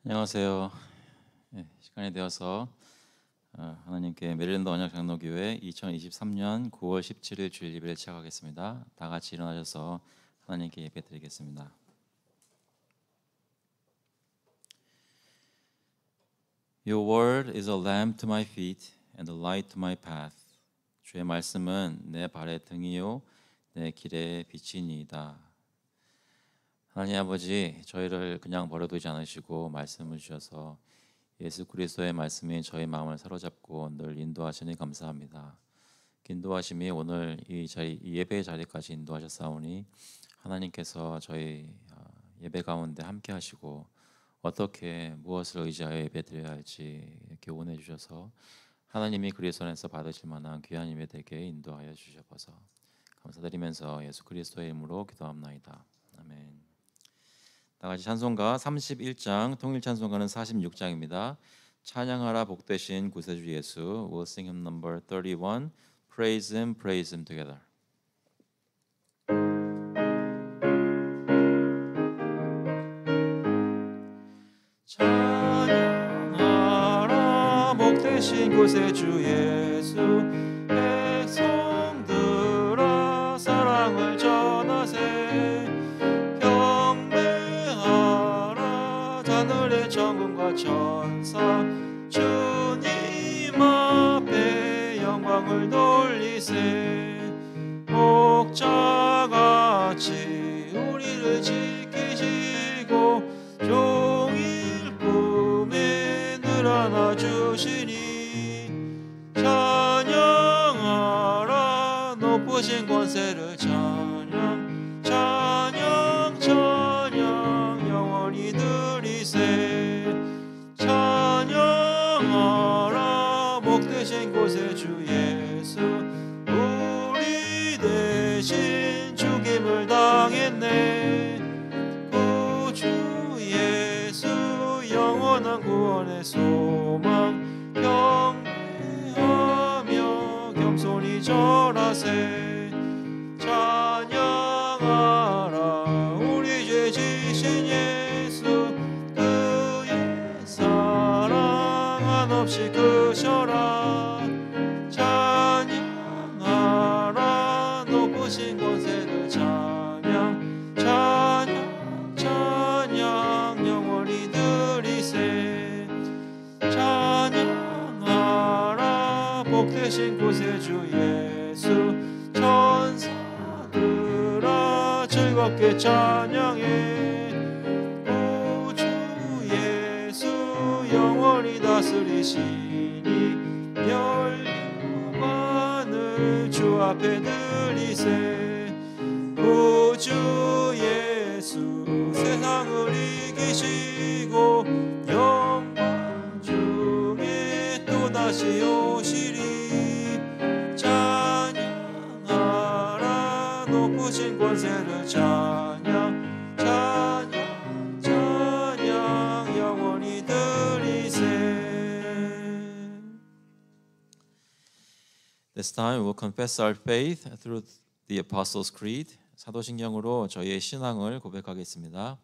안녕하세요. 시간이 되어서 하나님께 메릴랜드 언약장로교회 2023년 9월 17일 주일 예배를 시작하겠습니다. 다 같이 일어나셔서 하나님께 예배드리겠습니다. Your word is a lamp to my feet and a light to my path. 주의 말씀은 내 발의 등이요 내 길의 빛이니이다. 하나님 아버지, 저희를 그냥 버려두지 않으시고 말씀을 주셔서 예수 그리스도의 말씀이 저희 마음을 사로잡고 늘 인도하시니 감사합니다. 인도하심이 오늘 이 예배의 자리까지 인도하셨사오니 하나님께서 저희 예배 가운데 함께 하시고 어떻게 무엇을 의지하여 예배드려야 할지 교훈해 주셔서 하나님이 그리스도 안에서 받으실 만한 귀한 예배 되게 인도하여 주셔서 감사드리면서 예수 그리스도의 이름으로 기도합나이다. 아멘. 다 같이 찬송가 31장, 통일 찬송가는 46장입니다. 찬양하라 복되신 구세주 예수. We'll sing hymn number 31. Praise him together. 찬양하라 복되신 구세주 예수. 백성들아 사랑을 전하세. 하늘의 천군과 천사 주님 앞에 영광을 돌리세. 목자같이 우리를 지키시고 종일 품에 늘 안아주시니 찬양하라 높으신 권세를 찬양 찬양 찬양 영원히 찬양하라 복되신 구세주 예수. 우리 대신 죽임을 당했네. 구주 예수 영원한 구원의 소망 경배하며 겸손히 절하세. 찬양하라 우리 죄 지신 예수. 없이 크셔라. 찬양하라 높으신 권세를 찬양 찬양 찬양 영원히 드리세. 찬양하라 복되신 구세주 예수. 천사들아 즐겁게 찬양해. 영원히 다스리시니 멸류관을 주 앞에 드리세. 구주 예수 세상을 이기시고 영광 중에 또다시 오시리. 찬양하라 높으신 권세를 찬양 찬양 찬양 영원히 This time we will confess our faith through the Apostles' Creed. 사도신경으로 저희의 신앙을 고백하겠습니다.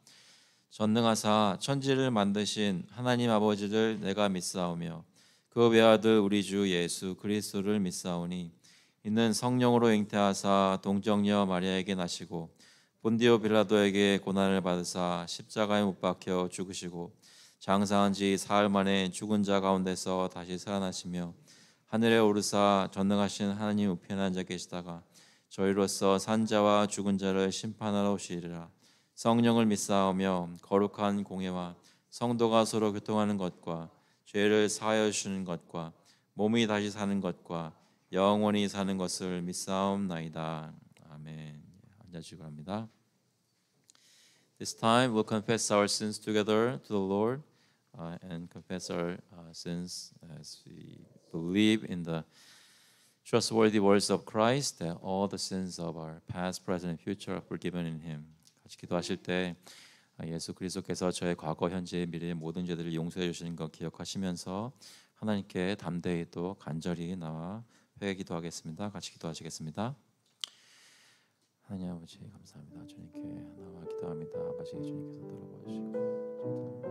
전능하사 천지를 만드신 하나님 아버지를 내가 믿사오며 그 외아들 우리 주 예수 그리스도를 믿사오니 이는 성령으로 잉태하사 동정녀 마리아에게 나시고 본디오 빌라도에게 고난을 받으사 십자가에 못 박혀 죽으시고 장사한 지 사흘 만에 죽은 자 가운데서 다시 살아나시며 하늘에 오르사 전능하신 하나님 우편에 앉아 계시다가 저희로서 산자와 죽은 자를 심판하러 오시리라. 성령을 믿사오며 거룩한 공예와 성도가 서로 교통하는 것과 죄를 사하여 주시는 것과 몸이 다시 사는 것과 영원히 사는 것을 믿사옵나이다. 아멘. 앉아주시기 바랍니다. This time we'll confess our sins together to the Lord and confess our sins as we believe in the trustworthy words of Christ that all the sins of our past, present, and future are forgiven in Him. 같이 기도하실 때 예수 그리스도께서 저의 과거, 현재, 미래의 모든 죄들을 용서해 주시는 것 기억하시면서 하나님께 담대히 또 간절히 나와 회개 기도하겠습니다. 같이 기도하시겠습니다. 하나님 아버지 감사합니다. 주님께 나와 기도합니다. 아버지 주님께서 들어보시고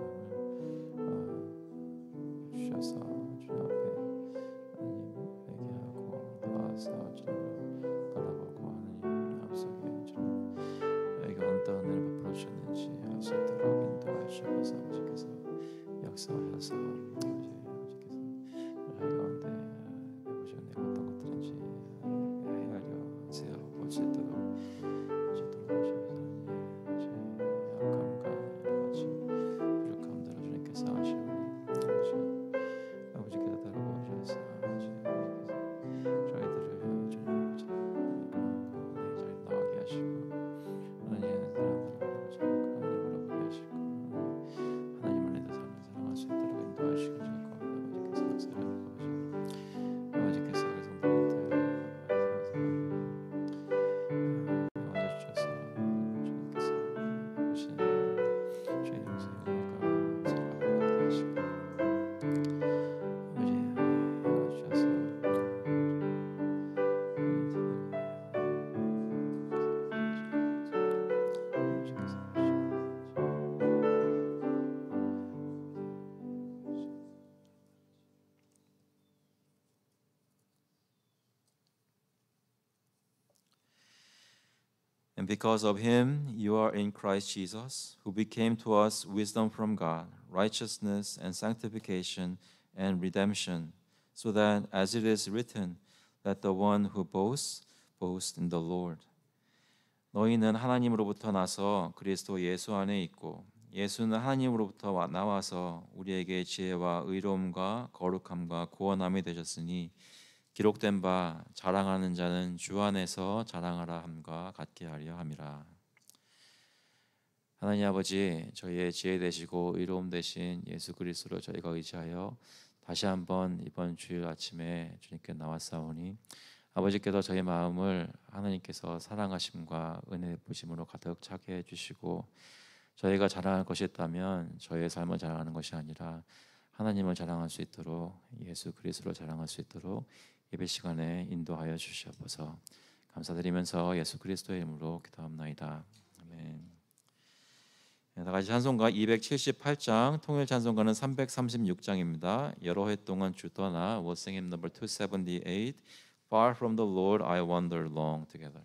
And because of him you are in Christ Jesus, who became to us wisdom from God, righteousness and sanctification and redemption, so that as it is written, let the one who boasts boast in the Lord. 너희는 하나님으로부터 나서 그리스도 예수 안에 있고 예수는 하나님으로부터 나와서 우리에게 지혜와 의로움과 거룩함과 구원함이 되셨으니 기록된 바 자랑하는 자는 주 안에서 자랑하라 함과 같게 하려 함이라. 하나님 아버지, 저희의 지혜 되시고 의로움 되신 예수 그리스도로 저희가 의지하여 다시 한번 이번 주일 아침에 주님께 나왔사오니 아버지께서 저희 마음을 하나님께서 사랑하심과 은혜 베푸심으로 가득 차게 해주시고 저희가 자랑할 것이 있다면 저희의 삶을 자랑하는 것이 아니라 하나님을 자랑할 수 있도록 예수 그리스도를 자랑할 수 있도록 예배 시간에 인도하여 주시옵소서. 감사드리면서 예수 그리스도의 이름으로 기도합나이다. 아멘. 다 같이 찬송가 278장, 통일 찬송가는 336장입니다. 여러 해 동안 주 떠나 We'll sing hymn number 278 Far from the Lord I wander long together.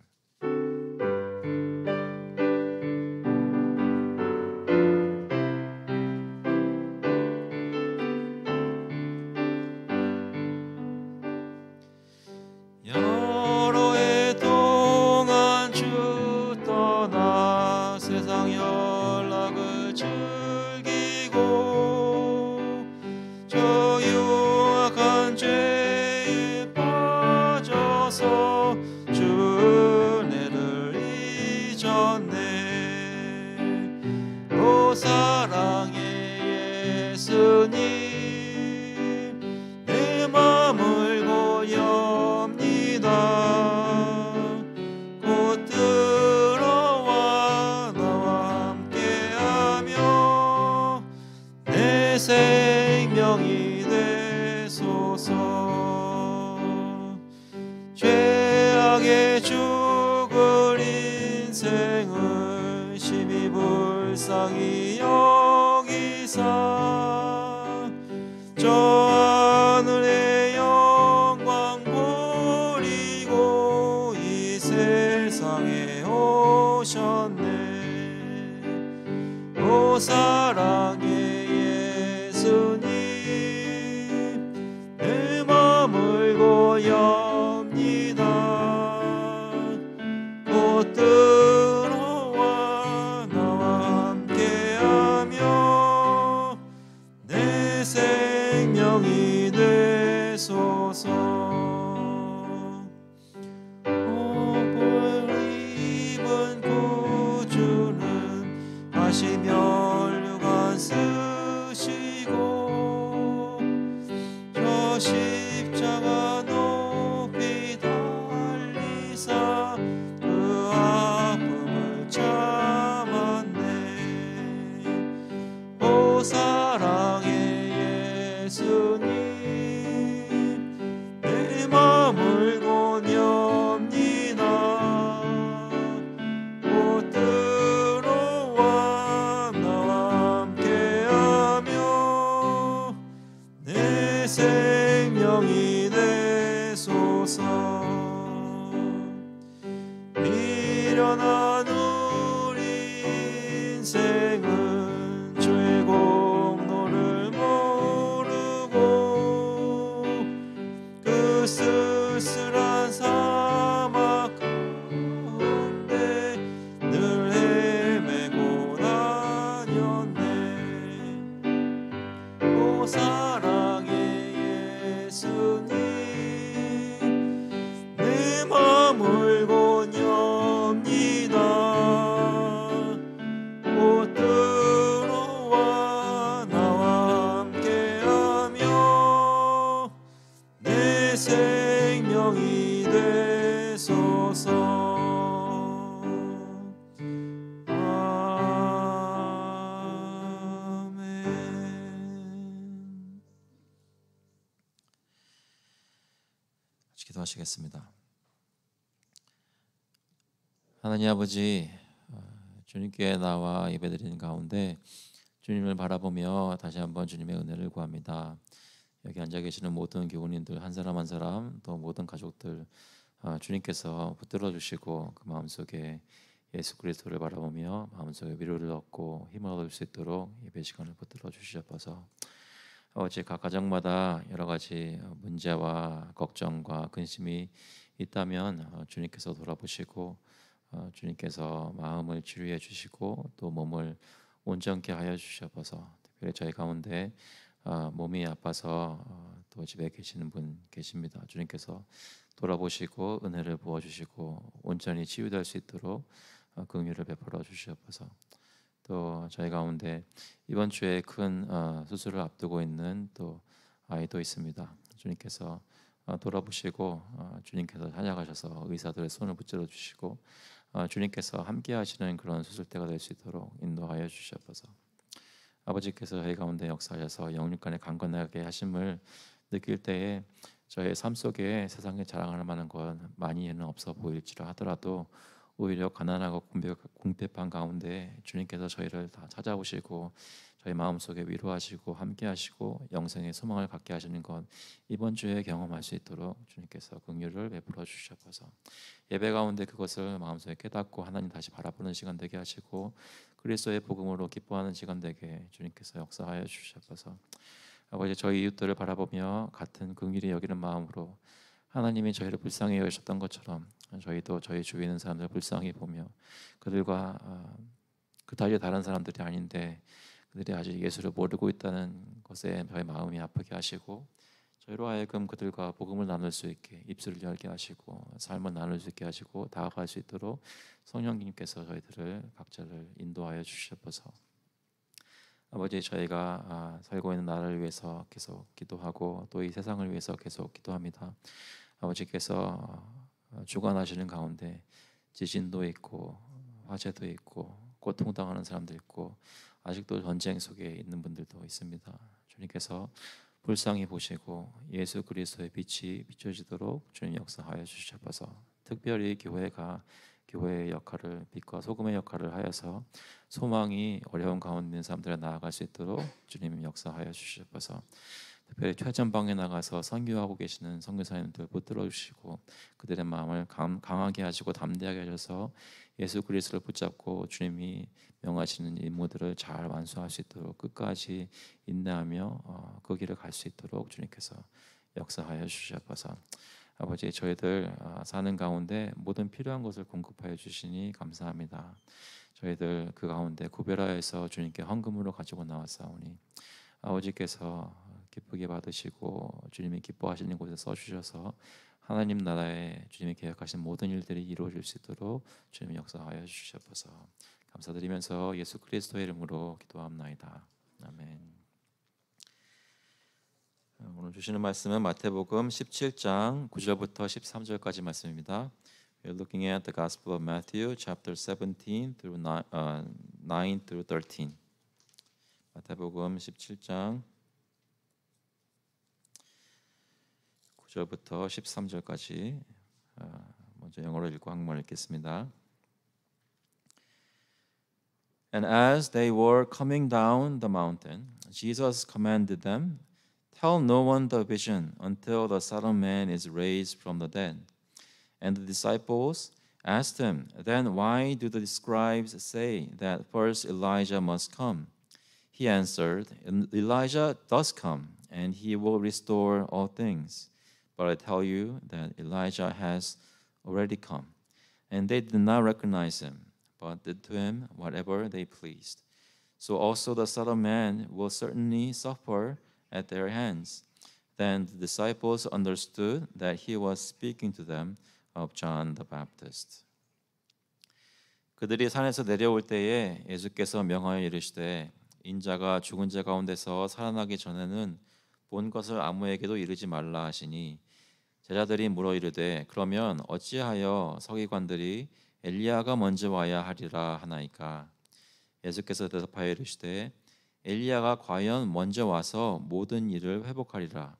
생명이 되소서. 죄악에 죽을 인생을 심히 불쌍히 여기사 저 하늘의 영광 버리고 이 세상에 오셨네. 오 사랑의 예수님, 내 맘을 고엽니다. 곧 들어와 나와 함께하며 내 생명이 되소서. 옷을 입은 구주는 다시 면류관 쓰시고 저 십자가 높이 달리사 그 아픔을 참았네. 오 사랑의 예수님, 내 맘을 고뇽니다. 곧 들어와 나와 함께하며 내 생명이 되소서. 미련한 우리 인생은 죄의 공로를 모르고 그 쓸쓸한 사막 가운데 늘 헤매고 다녔네. 오 사랑의 예수님, 내 맘을 고뇽니다. 곧 들어와 나와 함께하며 내 생명이 되소서. 아멘. 같이 기도하시겠습니다. 하나님 아버지, 주님께 나와 예배드리는 가운데 주님을 바라보며 다시 한번 주님의 은혜를 구합니다. 여기 앉아 계시는 모든 교우님들 한 사람 한 사람 또 모든 가족들 주님께서 붙들어 주시고 그 마음속에 예수 그리스도를 바라보며 마음속에 위로를 얻고 힘을 얻을 수 있도록 예배 시간을 붙들어 주시옵소서. 아버지, 각 가정마다 여러 가지 문제와 걱정과 근심이 있다면 주님께서 돌아보시고 주님께서 마음을 치유해 주시고 또 몸을 온전케 하여 주시옵소서. 특별히 저희 가운데 몸이 아파서 또 집에 계시는 분 계십니다. 주님께서 돌아보시고 은혜를 부어 주시고 온전히 치유될 수 있도록 긍휼을 베풀어 주시옵소서. 또 저희 가운데 이번 주에 큰 수술을 앞두고 있는 또 아이도 있습니다. 주님께서 돌아보시고 주님께서 찾아가셔서 의사들의 손을 붙들어 주시고 주님께서 함께 하시는 그런 수술대가 될 수 있도록 인도하여 주시옵소서. 아버지께서 저희 가운데 역사하셔서 영육간에 강건하게 하심을 느낄 때에 저의 삶 속에 세상에 자랑할 만한 건 많이는 없어 보일지라 하더라도 오히려 가난하고 궁핍한 가운데 주님께서 저희를 다 찾아오시고 저희 마음속에 위로하시고 함께하시고 영생의 소망을 갖게 하시는 것 이번 주에 경험할 수 있도록 주님께서 긍휼을 베풀어 주시옵소서. 예배 가운데 그것을 마음속에 깨닫고 하나님 다시 바라보는 시간 되게 하시고 그리스도의 복음으로 기뻐하는 시간 되게 주님께서 역사하여 주시옵소서. 아버지, 저희 이웃들을 바라보며 같은 긍휼히 여기는 마음으로 하나님이 저희를 불쌍히 여기셨던 것처럼 저희도 저희 주위에 있는 사람들을 불쌍히 보며 그들과 그다지 다른 사람들이 아닌데 그들이 아직 예수를 모르고 있다는 것에 저희 마음이 아프게 하시고 저희로 하여금 그들과 복음을 나눌 수 있게 입술을 열게 하시고 삶을 나눌 수 있게 하시고 다가갈 수 있도록 성령님께서 저희들을 각자를 인도하여 주시옵소서. 아버지, 저희가 살고 있는 나라를 위해서 계속 기도하고 또 이 세상을 위해서 계속 기도합니다. 아버지께서 주관하시는 가운데 지진도 있고 화재도 있고 고통당하는 사람도 있고 아직도 전쟁 속에 있는 분들도 있습니다. 주님께서 불쌍히 보시고 예수 그리스도의 빛이 비춰지도록 주님 역사하여 주시옵소서. 특별히 교회가 교회의 역할을 빛과 소금의 역할을 하여서 소망이 어려운 가운데 있는 사람들에 나아갈 수 있도록 주님 역사하여 주시옵소서. 특별히 최전방에 나가서 선교하고 계시는 선교사님들 붙들어 주시고 그들의 마음을 강하게 하시고 담대하게 하셔서 예수 그리스도를 붙잡고 주님이 명하시는 임무들을 잘 완수할 수 있도록 끝까지 인내하며 그 길을 갈 수 있도록 주님께서 역사하여 주시옵소서. 아버지, 저희들 사는 가운데 모든 필요한 것을 공급하여 주시니 감사합니다. 저희들 그 가운데 구별하여서 주님께 헌금으로 가지고 나왔사오니 아버지께서 기쁘게 받으시고 주님이 기뻐하시는 곳에 써주셔서 하나님 나라에 주님이 계획하신 모든 일들이 이루어질 수 있도록 주님 역사하여 주시옵소서. 감사드리면서 예수 그리스도의 이름으로 기도합나이다. 아멘. 오늘 주시는 말씀은 마태복음 17장 9절부터 13절까지 말씀입니다. We're looking at the Gospel of Matthew, chapter 17 through 9 through 13. 마태복음 17장 9절부터 13절까지 먼저 영어로 읽고 한국말 읽겠습니다. And as they were coming down the mountain, Jesus commanded them, "Tell no one the vision until the Son of Man is raised from the dead." And the disciples asked him, "Then why do the scribes say that first Elijah must come?" He answered, "Elijah does come, and he will restore all things. But I tell you that Elijah has already come, and they did not recognize him, but did to him whatever they pleased. So also the Son of Man will certainly suffer at their hands." Then the disciples understood that he was speaking to them of John the Baptist. 그들이 산에서 내려올 때에 예수께서 명하여 이르시되, 인자가 죽은 자 가운데서 살아나기 전에는 본 것을 아무에게도 이르지 말라 하시니, 제자들이 물어 이르되, 그러면 어찌하여 서기관들이 엘리야가 먼저 와야 하리라 하나이까? 예수께서 대답하여 이르시되, 엘리야가 과연 먼저 와서 모든 일을 회복하리라.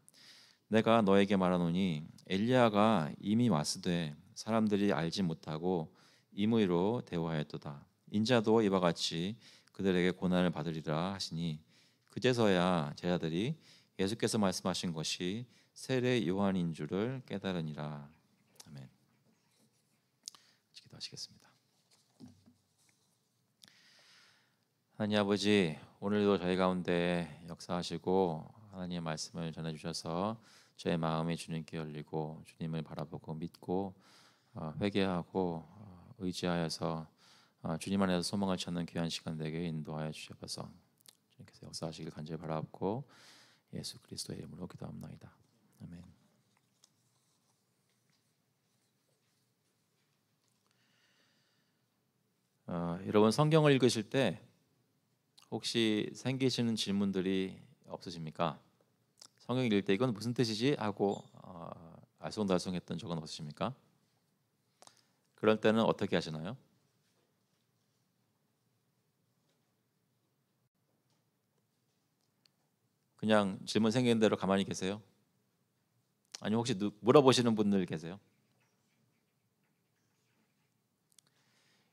내가 너에게 말하노니 엘리야가 이미 왔으되 사람들이 알지 못하고 임의로 대우하였도다. 인자도 이와 같이 그들에게 고난을 받으리라 하시니, 그제서야 제자들이 예수께서 말씀하신 것이 세례 요한인 줄을 깨달으니라. 아멘. 기도하시겠습니다. 하나님 아버지, 오늘도 저희 가운데 역사하시고 하나님의 말씀을 전해주셔서 저의 마음이 주님께 열리고 주님을 바라보고 믿고 회개하고 의지하여서 주님 안에서 소망을 찾는 귀한 시간 되게 인도하여 주셔서 주님께서 역사하시길 간절히 바라옵고 예수 그리스도의 이름으로 기도합나이다. 아멘. 여러분 성경을 읽으실 때 혹시 생기시는 질문들이 없으십니까? 성경 읽을 때 이건 무슨 뜻이지? 하고 알쏭달쏭했던 적은 없으십니까? 그럴 때는 어떻게 하시나요? 그냥 질문 생기는 대로 가만히 계세요? 아니면 혹시 물어보시는 분들 계세요?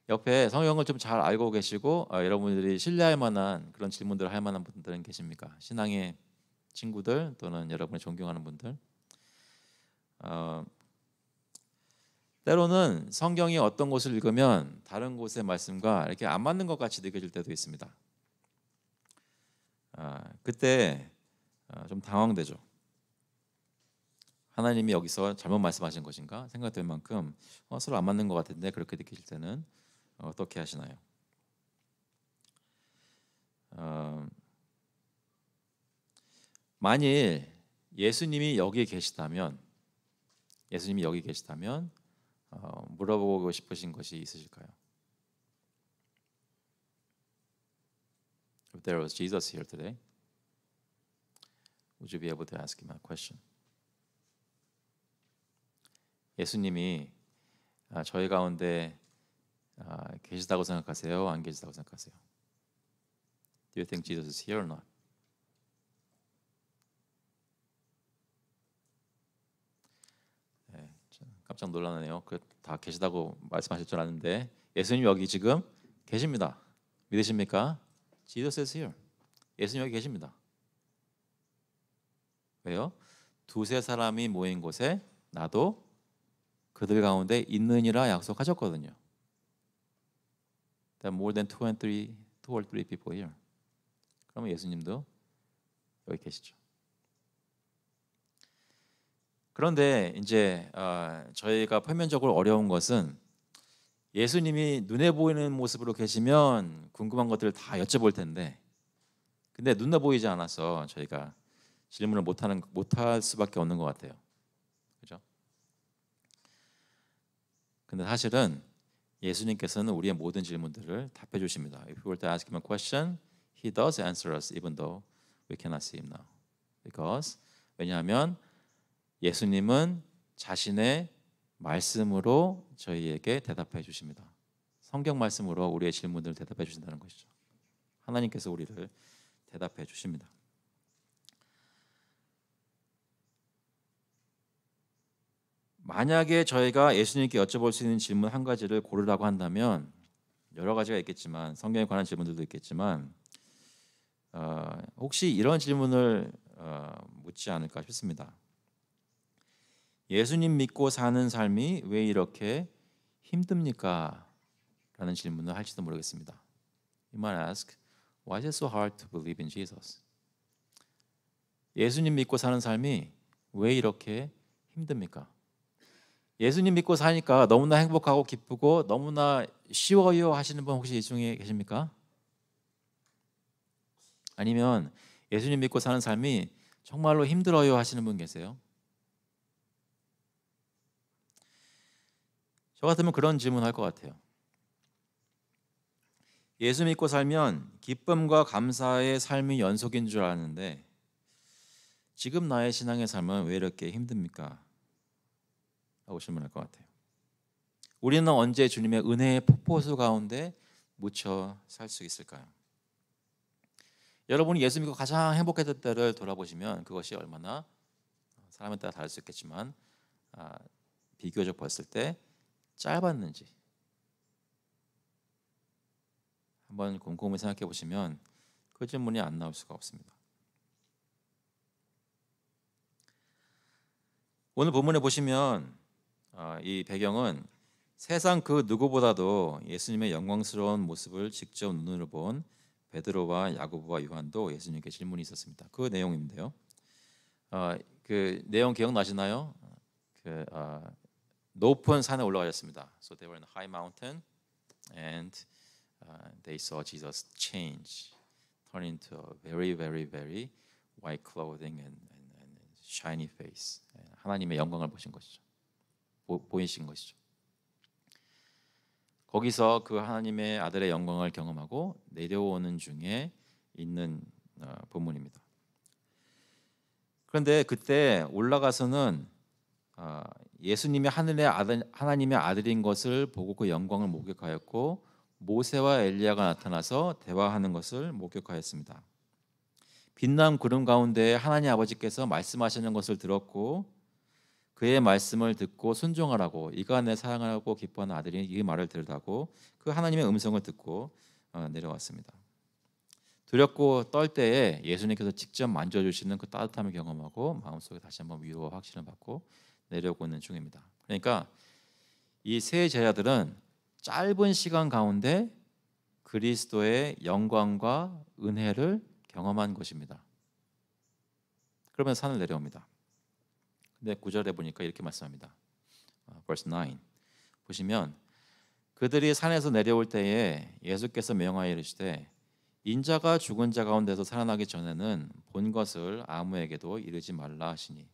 옆에 성경을 좀 잘 알고 계시고 여러분들이 신뢰할 만한 그런 질문들을 할 만한 분들은 계십니까? 신앙의 친구들 또는 여러분이 존경하는 분들. 때로는 성경이 어떤 곳을 읽으면 다른 곳의 말씀과 이렇게 안 맞는 것 같이 느껴질 때도 있습니다. 그때 좀 당황되죠. 하나님이 여기서 잘못 말씀하신 것인가 생각될 만큼 서로 안 맞는 것 같은데 그렇게 느끼실 때는 어떻게 하시나요? 만일 예수님이 여기 계시다면 물어보고 싶으신 것이 있으실까요? If there was Jesus here today, would you be able to ask him a question? 예수님이 저희 가운데 계시다고 생각하세요? 안 계시다고 생각하세요? Do you think Jesus is here or not? 네, 깜짝 놀라네요. 다 계시다고 말씀하실 줄 아는데 예수님 여기 지금 계십니다. 믿으십니까? Jesus is here. 예수님 여기 계십니다. 왜요? 두세 사람이 모인 곳에 나도 그들 가운데 있느니라 약속하셨거든요. There are more than two or three people here. 그러면 예수님도 여기 계시죠. 그런데 이제 저희가 표면적으로 어려운 것은 예수님이 눈에 보이는 모습으로 계시면 궁금한 것들을 다 여쭤볼 텐데, 근데 눈에 보이지 않아서 저희가 질문을 못할 수밖에 없는 것 같아요. 그죠? 근데 사실은 예수님께서는 우리의 모든 질문들을 답해 주십니다. If we were to ask him a question, he does answer us even though we cannot see him now. 왜냐하면 예수님은 자신의 말씀으로 저희에게 대답해 주십니다. 성경 말씀으로 우리의 질문들을 대답해 주신다는 것이죠. 하나님께서 우리를 대답해 주십니다. 만약에 저희가 예수님께 여쭤볼 수 있는 질문 한 가지를 고르라고 한다면 여러 가지가 있겠지만 성경에 관한 질문들도 있겠지만 혹시 이런 질문을 묻지 않을까 싶습니다. 예수님 믿고 사는 삶이 왜 이렇게 힘듭니까? 라는 질문을 할지도 모르겠습니다. You might ask, why is it so hard to believe in Jesus? 예수님 믿고 사는 삶이 왜 이렇게 힘듭니까? 예수님 믿고 사니까 너무나 행복하고 기쁘고 너무나 쉬워요 하시는 분 혹시 이 중에 계십니까? 아니면 예수님 믿고 사는 삶이 정말로 힘들어요 하시는 분 계세요? 저 같으면 그런 질문할 것 같아요. 예수 믿고 살면 기쁨과 감사의 삶이 연속인 줄 아는데 지금 나의 신앙의 삶은 왜 이렇게 힘듭니까? 라고 질문할 것 같아요. 우리는 언제 주님의 은혜의 폭포수 가운데 묻혀 살 수 있을까요? 여러분이 예수 믿고 가장 행복했던 때를 돌아보시면 그것이 얼마나 사람에 따라 다를 수 있겠지만 비교적 봤을 때 짧았는지 한번 곰곰이 생각해 보시면 그 질문이 안 나올 수가 없습니다. 오늘 본문에 보시면 이 배경은 세상 그 누구보다도 예수님의 영광스러운 모습을 직접 눈으로 본 베드로와 야고보와 요한도 예수님께 질문이 있었습니다. 그 내용인데요. 그 내용 기억나시나요? 높은 산에 올라가셨습니다. So they were in a high mountain and they saw Jesus change, turn into a very, very, very white clothing and shiny face. 하나님의 영광을 보신 것이죠. 보이신 것이죠. 거기서 그 하나님의 아들의 영광을 경험하고 내려오는 중에 있는 본문입니다. 그런데 그때 올라가서는 예수님이 하나님의 아들인 것을 보고 그 영광을 목격하였고 모세와 엘리야가 나타나서 대화하는 것을 목격하였습니다. 빛난 구름 가운데 하나님 아버지께서 말씀하시는 것을 들었고 그의 말씀을 듣고 순종하라고 이가 내 사랑하고 기뻐하는 아들이 이 말을 들으라고 그 하나님의 음성을 듣고 내려왔습니다. 두렵고 떨 때에 예수님께서 직접 만져주시는 그 따뜻함을 경험하고 마음속에 다시 한번 위로와 확신을 받고 내려오고 있는 중입니다. 그러니까 이 세 제자들은 짧은 시간 가운데 그리스도의 영광과 은혜를 경험한 것입니다. 그러면 산을 내려옵니다. 근데 9절에 보니까 이렇게 말씀합니다. verse 9 보시면 그들이 산에서 내려올 때에 예수께서 명하여 이르시되 인자가 죽은 자 가운데서 살아나기 전에는 본 것을 아무에게도 이르지 말라 하시니.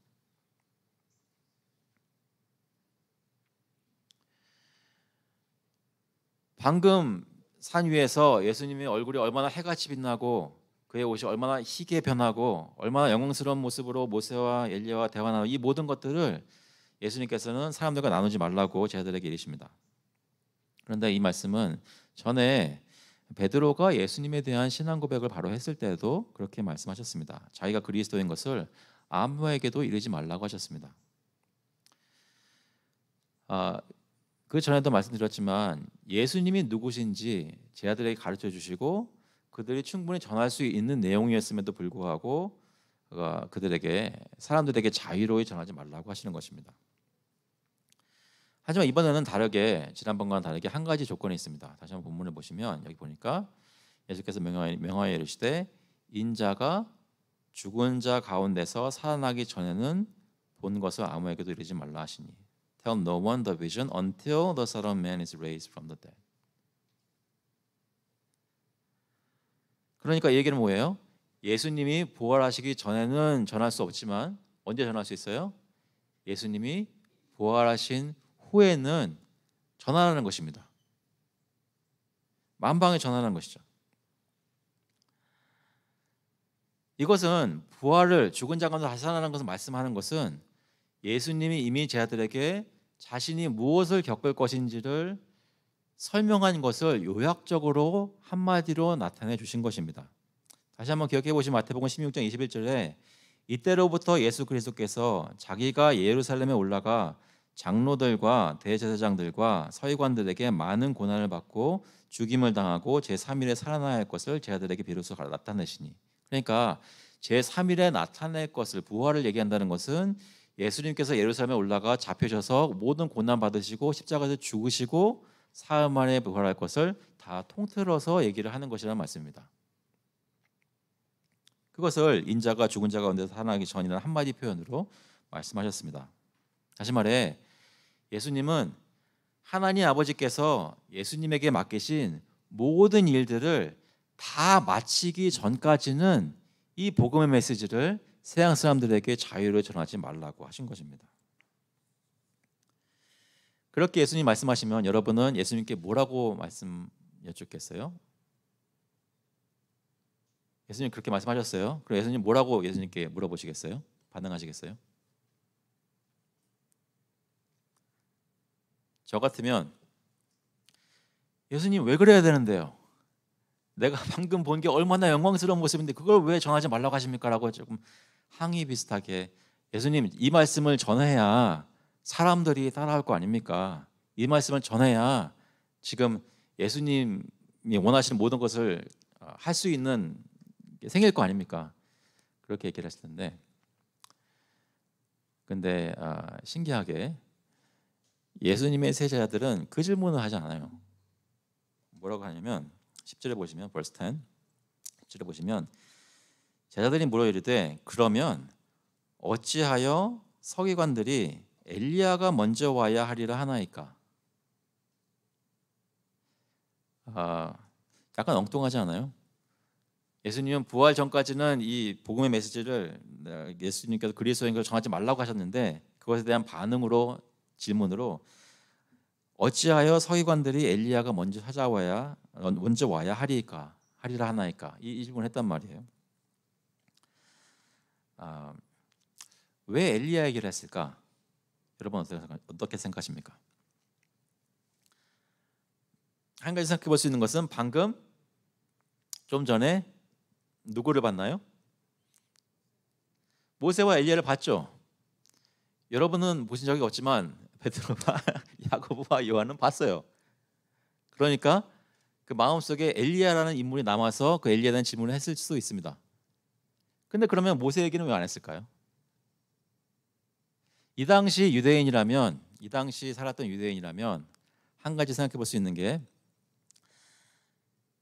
방금 산 위에서 예수님의 얼굴이 얼마나 해같이 빛나고 그의 옷이 얼마나 희게 변하고 얼마나 영광스러운 모습으로 모세와 엘리야와 대화하는 이 모든 것들을 예수님께서는 사람들과 나누지 말라고 제자들에게 이르십니다. 그런데 이 말씀은 전에 베드로가 예수님에 대한 신앙 고백을 바로 했을 때도 그렇게 말씀하셨습니다. 자기가 그리스도인 것을 아무에게도 이르지 말라고 하셨습니다. 그 전에도 말씀드렸지만 예수님이 누구신지 제자들에게 가르쳐 주시고 그들이 충분히 전할 수 있는 내용이었음에도 불구하고 그들에게 사람들에게 자유로이 전하지 말라고 하시는 것입니다. 하지만 이번에는 다르게 지난번과는 다르게 한 가지 조건이 있습니다. 다시 한번 본문을 보시면 여기 보니까 예수께서 명하여 이르시되 인자가 죽은 자 가운데서 살아나기 전에는 본 것을 아무에게도 이르지 말라 하시니 Tell no one the vision until the Son of Man is raised from the dead. 그러니까 이 얘기는 뭐예요? 예수님이 부활하시기 전에는 전할 수 없지만 언제 전할 수 있어요? 예수님이 부활하신 후에는 전하라는 것입니다. 만방에 전하라는 것이죠. 이것은 부활을 죽은 자 가운데 다시 살아나는 것을 말씀하는 것은 예수님이 이미 제자들에게 자신이 무엇을 겪을 것인지를 설명한 것을 요약적으로 한마디로 나타내 주신 것입니다. 다시 한번 기억해 보시면 마태복음 16장 21절에 이때로부터 예수 그리스도께서 자기가 예루살렘에 올라가 장로들과 대제사장들과 서기관들에게 많은 고난을 받고 죽임을 당하고 제3일에 살아나야 할 것을 제자들에게 비로소 나타내시니. 그러니까 제3일에 나타낼 것을 부활을 얘기한다는 것은 예수님께서 예루살렘에 올라가 잡히셔서 모든 고난 받으시고 십자가에서 죽으시고 사흘 만에 부활할 것을 다 통틀어서 얘기를 하는 것이라는 말씀입니다. 그것을 인자가 죽은 자 가운데서 살아나기 전이라는 한마디 표현으로 말씀하셨습니다. 다시 말해 예수님은 하나님 아버지께서 예수님에게 맡기신 모든 일들을 다 마치기 전까지는 이 복음의 메시지를 세상 사람들에게 자유로 전하지 말라고 하신 것입니다. 그렇게 예수님 말씀하시면 여러분은 예수님께 뭐라고 말씀 여쭙겠어요? 예수님 그렇게 말씀하셨어요. 그럼 예수님 뭐라고 예수님께 물어보시겠어요? 반응하시겠어요? 저 같으면 예수님 왜 그래야 되는데요? 내가 방금 본 게 얼마나 영광스러운 모습인데 그걸 왜 전하지 말라고 하십니까? 라고 조금 항의 비슷하게 예수님 이 말씀을 전해야 사람들이 따라올 거 아닙니까? 이 말씀을 전해야 지금 예수님이 원하시는 모든 것을 할 수 있는 게 생길 거 아닙니까? 그렇게 얘기를 했을 텐데 근데 신기하게 예수님의 세자들은 그 질문을 하지 않아요. 뭐라고 하냐면 10절에 보시면 verse 10 10절에 보시면 제자들이 물어 이르되 그러면 어찌하여 서기관들이 엘리야가 먼저 와야 하리라 하나이까? 약간 엉뚱하지 않아요? 예수님은 부활 전까지는 이 복음의 메시지를 예수님께서 그리스도인 걸 정하지 말라고 하셨는데 그것에 대한 반응으로 질문으로 어찌하여 서기관들이 엘리야가 먼저 와야 하리라 하나이까? 이 질문을 했단 말이에요. 왜 엘리야 얘기를 했을까? 여러분 어떻게 생각하십니까? 한 가지 생각해 볼 수 있는 것은 방금 좀 전에 누구를 봤나요? 모세와 엘리야를 봤죠. 여러분은 보신 적이 없지만 베드로와 야고보와 요한은 봤어요. 그러니까 그 마음속에 엘리야라는 인물이 남아서 그 엘리야에 대한 질문을 했을 수도 있습니다. 근데 그러면 모세 얘기는 왜 안 했을까요? 이 당시 살았던 유대인이라면 한 가지 생각해 볼 수 있는 게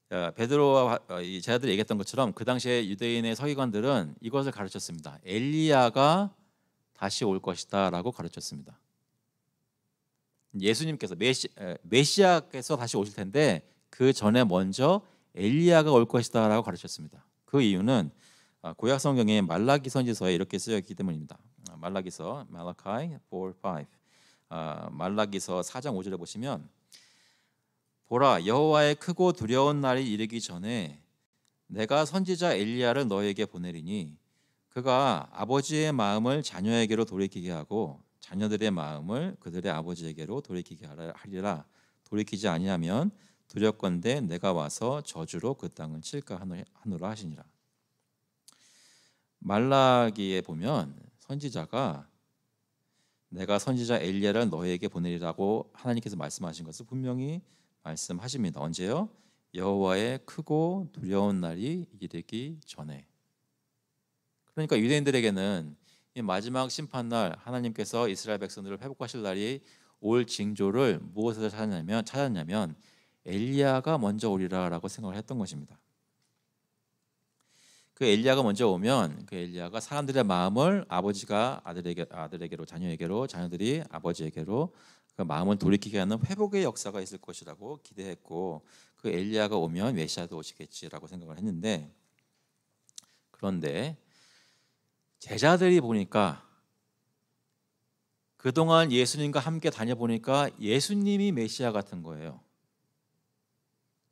베드로와 이 제자들이 얘기했던 것처럼 그 당시에 유대인의 서기관들은 이것을 가르쳤습니다. 엘리야가 다시 올 것이다라고 가르쳤습니다. 예수님께서 메시아께서 다시 오실 텐데 그 전에 먼저 엘리야가 올 것이다라고 가르쳤습니다. 그 이유는 구약 성경의 말라기 선지서에 이렇게 쓰여 있기 때문입니다. 말라기서 Malachi 4:5 말라기서 4장 5절에 보시면 보라 여호와의 크고 두려운 날이 이르기 전에 내가 선지자 엘리야를 너에게 보내리니 그가 아버지의 마음을 자녀에게로 돌이키게 하고 자녀들의 마음을 그들의 아버지에게로 돌이키게 하리라. 돌이키지 아니하면 두렵건대 내가 와서 저주로 그 땅을 칠까 하노라 하시니라. 말라기에 보면 선지자가 내가 선지자 엘리야를 너에게 보내리라고 하나님께서 말씀하신 것을 분명히 말씀하십니다. 언제요? 여호와의 크고 두려운 날이 이르기 전에. 그러니까 유대인들에게는 이 마지막 심판날 하나님께서 이스라엘 백성들을 회복하실 날이 올 징조를 무엇에서 찾았냐면 엘리야가 먼저 오리라라고 생각을 했던 것입니다. 그 엘리야가 먼저 오면 그 엘리야가 사람들의 마음을 아버지가 아들에게로 자녀에게로 자녀들이 아버지에게로 그 마음을 돌이키게 하는 회복의 역사가 있을 것이라고 기대했고 그 엘리야가 오면 메시아도 오시겠지라고 생각을 했는데 그런데 제자들이 보니까 그동안 예수님과 함께 다녀보니까 예수님이 메시아 같은 거예요.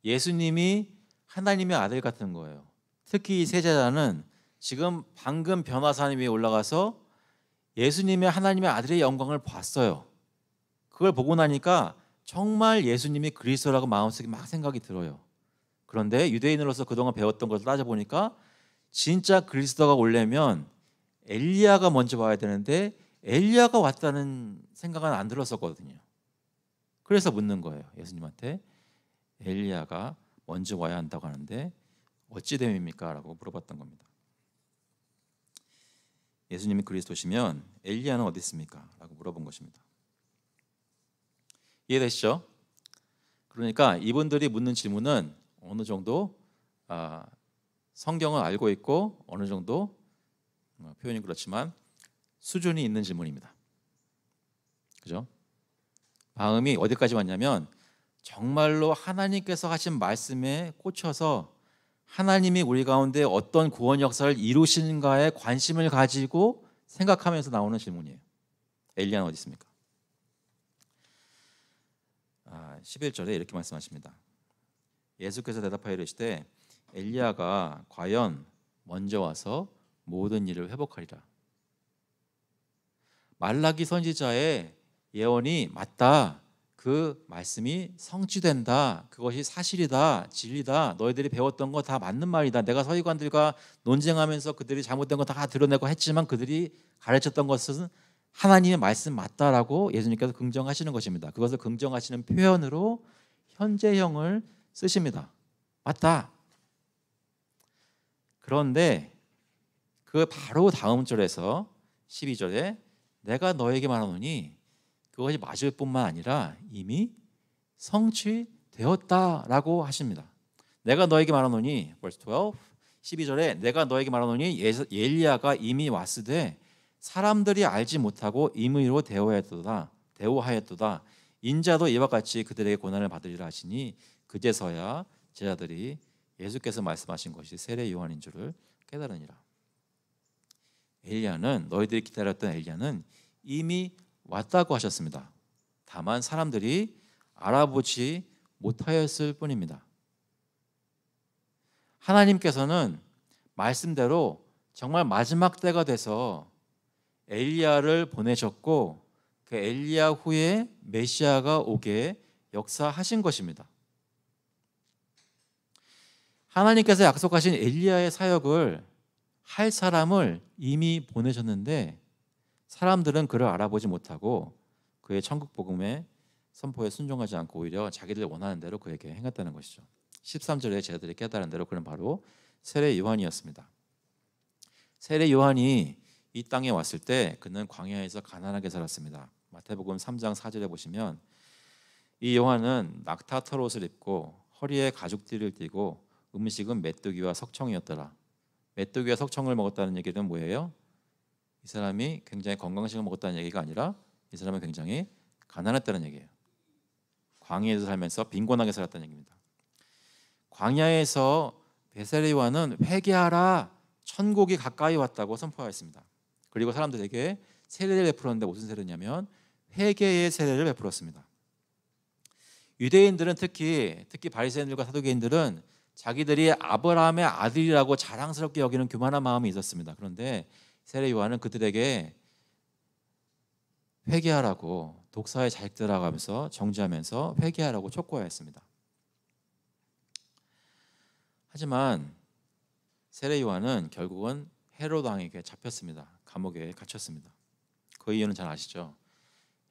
예수님이 하나님의 아들 같은 거예요. 특히 이 세 제자는 지금 방금 변화산 위에 올라가서 예수님의 하나님의 아들의 영광을 봤어요. 그걸 보고 나니까 정말 예수님이 그리스도라고 마음속에 막 생각이 들어요. 그런데 유대인으로서 그동안 배웠던 것을 따져보니까 진짜 그리스도가 오려면 엘리야가 먼저 와야 되는데 엘리야가 왔다는 생각은 안 들었었거든요. 그래서 묻는 거예요. 예수님한테 엘리야가 먼저 와야 한다고 하는데 어찌 됨입니까? 라고 물어봤던 겁니다. 예수님이 그리스도시면 엘리야는 어디 있습니까? 라고 물어본 것입니다. 이해되시죠? 그러니까 이분들이 묻는 질문은 어느 정도 성경을 알고 있고 어느 정도 표현이 그렇지만 수준이 있는 질문입니다. 그죠? 마음이 어디까지 왔냐면 정말로 하나님께서 하신 말씀에 꽂혀서 하나님이 우리 가운데 어떤 구원 역사를 이루시는가에 관심을 가지고 생각하면서 나오는 질문이에요. 엘리야는 어디 있습니까? 11절에 이렇게 말씀하십니다. 예수께서 대답하여 이르시되 엘리야가 과연 먼저 와서 모든 일을 회복하리라. 말라기 선지자의 예언이 맞다. 그 말씀이 성취된다. 그것이 사실이다. 진리다. 너희들이 배웠던 거 다 맞는 말이다. 내가 서기관들과 논쟁하면서 그들이 잘못된 거 다 드러내고 했지만 그들이 가르쳤던 것은 하나님의 말씀 맞다라고 예수님께서 긍정하시는 것입니다. 그것을 긍정하시는 표현으로 현재형을 쓰십니다. 맞다. 그런데 그 바로 다음 절에서 12절에 내가 너에게 말하노니 그것이 맞을 뿐만 아니라 이미 성취되었다라고 하십니다. 내가 너에게 말하노니 verse 12 12절에 내가 너에게 말하노니 엘리야가 이미 왔으되 사람들이 알지 못하고 임의로 대우하였도다. 인자도 이와 같이 그들에게 고난을 받으리라 하시니 그제서야 제자들이 예수께서 말씀하신 것이 세례 요한인 줄을 깨달으니라. 엘리야는 너희들이 기다렸던 엘리야는 이미 왔다고 하셨습니다. 다만 사람들이 알아보지 못하였을 뿐입니다. 하나님께서는 말씀대로 정말 마지막 때가 돼서 엘리야를 보내셨고 그 엘리야 후에 메시아가 오게 역사하신 것입니다. 하나님께서 약속하신 엘리야의 사역을 할 사람을 이미 보내셨는데 사람들은 그를 알아보지 못하고 그의 천국 복음의 선포에 순종하지 않고 오히려 자기들 원하는 대로 그에게 행했다는 것이죠. 13절에 제자들이 깨달은 대로 그는 바로 세례 요한이었습니다. 세례 요한이 이 땅에 왔을 때 그는 광야에서 가난하게 살았습니다. 마태복음 3장 4절에 보시면 이 요한은 낙타 털옷을 입고 허리에 가죽띠를 띠고 음식은 메뚜기와 석청이었더라. 메뚜기와 석청을 먹었다는 얘기는 뭐예요? 이 사람이 굉장히 건강식을 먹었다는 얘기가 아니라 이 사람은 굉장히 가난했다는 얘기예요. 광야에서 살면서 빈곤하게 살았다는 얘기입니다. 광야에서 세례 요한은 회개하라, 천국이 가까이 왔다고 선포하였습니다. 그리고 사람들에게 세례를 베풀었는데 무슨 세례냐면 회개의 세례를 베풀었습니다. 유대인들은 특히 바리새인들과 사두개인들은 자기들이 아브라함의 아들이라고 자랑스럽게 여기는 교만한 마음이 있었습니다. 그런데 세례 요한은 그들에게 회개하라고 독사의 자식들이라고 하면서 정죄하면서 회개하라고 촉구하였습니다. 하지만 세례 요한은 결국은 헤롯 왕에게 잡혔습니다. 감옥에 갇혔습니다. 그 이유는 잘 아시죠?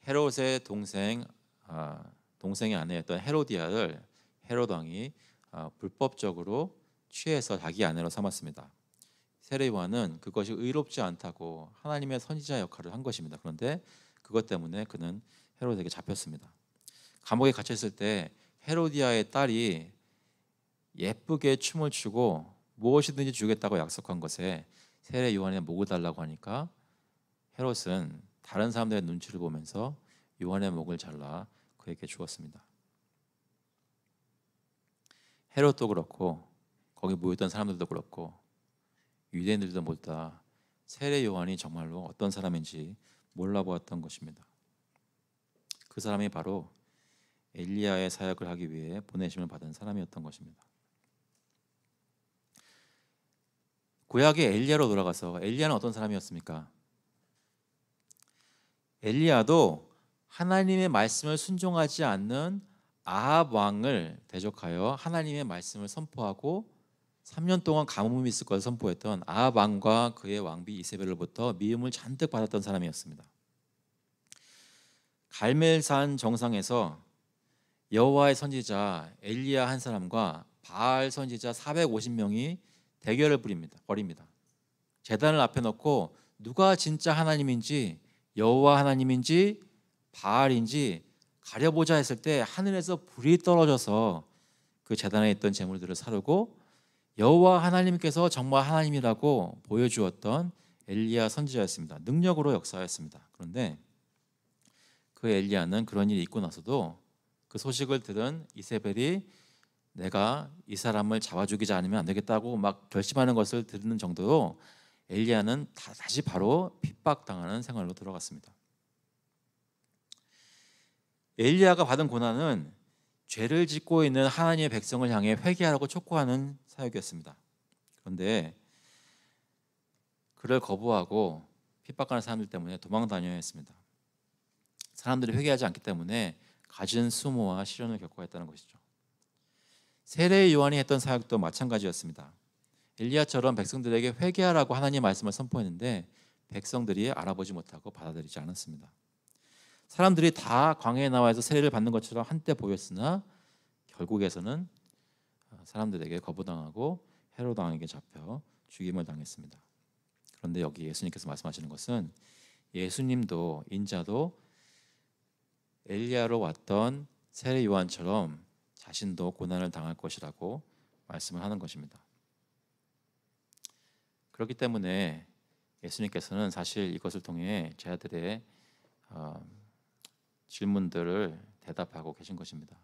헤롯의 동생의 아내였던 헤로디아를 헤롯 왕이 불법적으로 취해서 자기 아내로 삼았습니다. 세례 요한은 그것이 의롭지 않다고 하나님의 선지자 역할을 한 것입니다. 그런데 그것 때문에 그는 헤롯에게 잡혔습니다. 감옥에 갇혔을 때 헤로디아의 딸이 예쁘게 춤을 추고 무엇이든지 주겠다고 약속한 것에 세례 요한의 목을 달라고 하니까 헤롯은 다른 사람들의 눈치를 보면서 요한의 목을 잘라 그에게 주었습니다. 헤롯도 그렇고 거기 모였던 사람들도 그렇고 유대인들도 모두 다 세례 요한이 정말로 어떤 사람인지 몰라보았던 것입니다. 그 사람이 바로 엘리야의 사역을 하기 위해 보내심을 받은 사람이었던 것입니다. 구약의 엘리야로 돌아가서 엘리야는 어떤 사람이었습니까? 엘리야도 하나님의 말씀을 순종하지 않는 아합 왕을 대적하여 하나님의 말씀을 선포하고 3년 동안 가뭄이 있을 것을 선포했던 아합 왕과 그의 왕비 이세벨로부터 미움을 잔뜩 받았던 사람이었습니다. 갈멜산 정상에서 여호와의 선지자 엘리야 한 사람과 바알 선지자 450명이 대결을 벌입니다. 제단을 앞에 놓고 누가 진짜 하나님인지 여호와 하나님인지 바알인지 가려보자 했을 때 하늘에서 불이 떨어져서 그 제단에 있던 제물들을 사르고 여호와 하나님께서 정말 하나님이라고 보여주었던 엘리야 선지자였습니다. 능력으로 역사했습니다. 그런데 그 엘리야는 그런 일이 있고 나서도 그 소식을 들은 이세벨이 내가 이 사람을 잡아 죽이지 않으면 안 되겠다고 막 결심하는 것을 듣는 정도로 엘리야는 다시 바로 핍박당하는 생활로 들어갔습니다. 엘리야가 받은 고난은 죄를 짓고 있는 하나님의 백성을 향해 회개하라고 촉구하는 사역이었습니다. 그런데 그를 거부하고 핍박하는 사람들 때문에 도망 다녀야 했습니다. 사람들이 회개하지 않기 때문에 갖은 수모와 시련을 겪어야 했다는 것이죠. 세례 요한이 했던 사역도 마찬가지였습니다. 엘리야처럼 백성들에게 회개하라고 하나님의 말씀을 선포했는데 백성들이 알아보지 못하고 받아들이지 않았습니다. 사람들이 다 광야에 나와서 세례를 받는 것처럼 한때 보였으나 결국에서는 사람들에게 거부당하고 헤롯 왕에게 잡혀 죽임을 당했습니다. 그런데 여기 예수님께서 말씀하시는 것은 예수님도 인자도 엘리야로 왔던 세례 요한처럼 자신도 고난을 당할 것이라고 말씀을 하는 것입니다. 그렇기 때문에 예수님께서는 사실 이것을 통해 제자들의 질문들을 대답하고 계신 것입니다.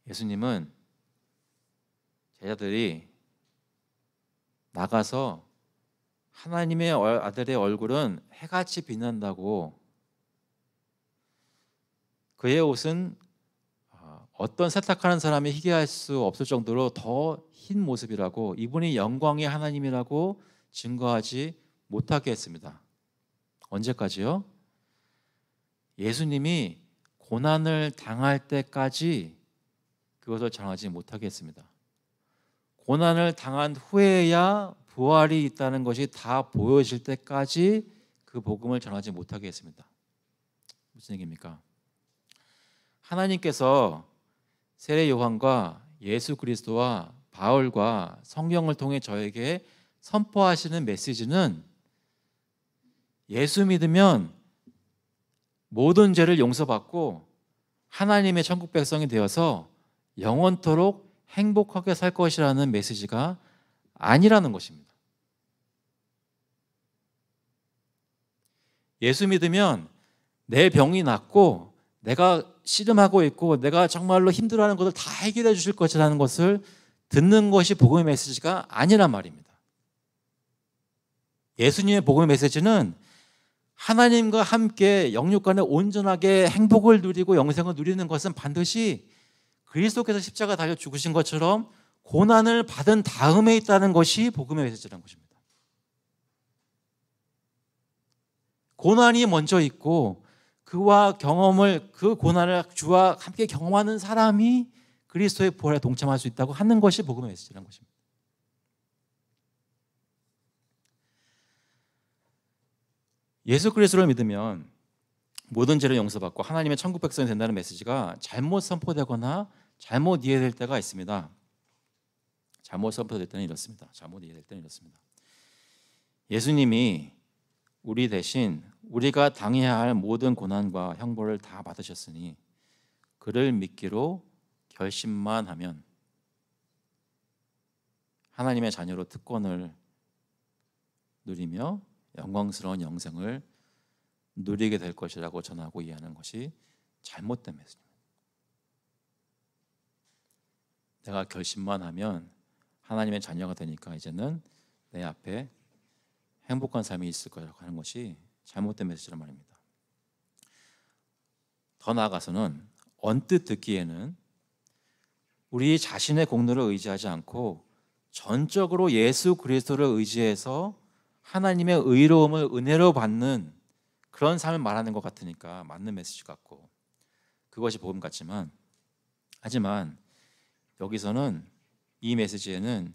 예수님은 제자들이 나가서 하나님의 아들의 얼굴은 해같이 빛난다고, 그의 옷은 어떤 세탁하는 사람이 희게 할 수 없을 정도로 더 흰 모습이라고, 이분이 영광의 하나님이라고 증거하지 못하게 했습니다. 언제까지요? 예수님이 고난을 당할 때까지 그것을 전하지 못하게 했습니다. 고난을 당한 후에야 부활이 있다는 것이 다 보여질 때까지 그 복음을 전하지 못하게 했습니다. 무슨 얘기입니까? 하나님께서 세례 요한과 예수 그리스도와 바울과 성경을 통해 저에게 선포하시는 메시지는 예수 믿으면 모든 죄를 용서받고 하나님의 천국 백성이 되어서 영원토록 행복하게 살 것이라는 메시지가 아니라는 것입니다. 예수 믿으면 내 병이 낫고 내가 씨름하고 있고 내가 정말로 힘들어하는 것을 다 해결해 주실 것이라는 것을 듣는 것이 복음의 메시지가 아니란 말입니다. 예수님의 복음의 메시지는 하나님과 함께 영육 간에 온전하게 행복을 누리고 영생을 누리는 것은 반드시 그리스도께서 십자가 달려 죽으신 것처럼 고난을 받은 다음에 있다는 것이 복음의 메시지라는 것입니다. 고난이 먼저 있고 그 고난을 주와 함께 경험하는 사람이 그리스도의 부활에 동참할 수 있다고 하는 것이 복음의 메시지라는 것입니다. 예수 그리스도를 믿으면 모든 죄를 용서받고 하나님의 천국 백성이 된다는 메시지가 잘못 선포되거나 잘못 이해될 때가 있습니다. 잘못 선포될 때는 이렇습니다. 잘못 이해될 때는 이렇습니다. 예수님이 우리 대신 우리가 당해야 할 모든 고난과 형벌을 다 받으셨으니 그를 믿기로 결심만 하면 하나님의 자녀로 특권을 누리며 영광스러운 영생을 누리게 될 것이라고 전하고 이해하는 것이 잘못된 메시지입니다. 내가 결심만 하면 하나님의 자녀가 되니까 이제는 내 앞에 행복한 삶이 있을 거라고 하는 것이 잘못된 메시지란 말입니다. 더 나아가서는 언뜻 듣기에는 우리 자신의 공로를 의지하지 않고 전적으로 예수 그리스도를 의지해서 하나님의 의로움을 은혜로 받는 그런 삶을 말하는 것 같으니까 맞는 메시지 같고 그것이 복음 같지만, 하지만 여기서는 이 메시지에는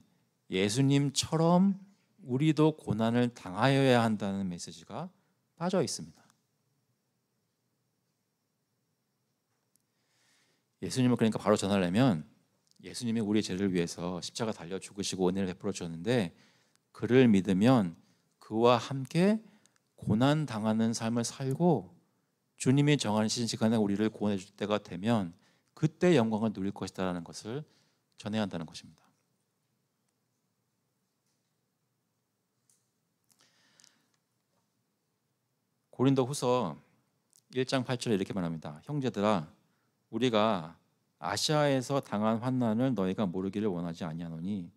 예수님처럼 우리도 고난을 당하여야 한다는 메시지가 빠져 있습니다. 예수님을 그러니까 바로 전하려면 예수님이 우리의 죄를 위해서 십자가 달려 죽으시고 은혜를 베풀어 주셨는데 그를 믿으면 그와 함께 고난 당하는 삶을 살고 주님이 정하신 시간에 우리를 구원해 줄 때가 되면 그때 영광을 누릴 것이다라는 것을 전해야 한다는 것입니다. 고린도후서 1장 8절에 이렇게 말합니다. 형제들아, 우리가 아시아에서 당한 환난을 너희가 모르기를 원하지 아니하노니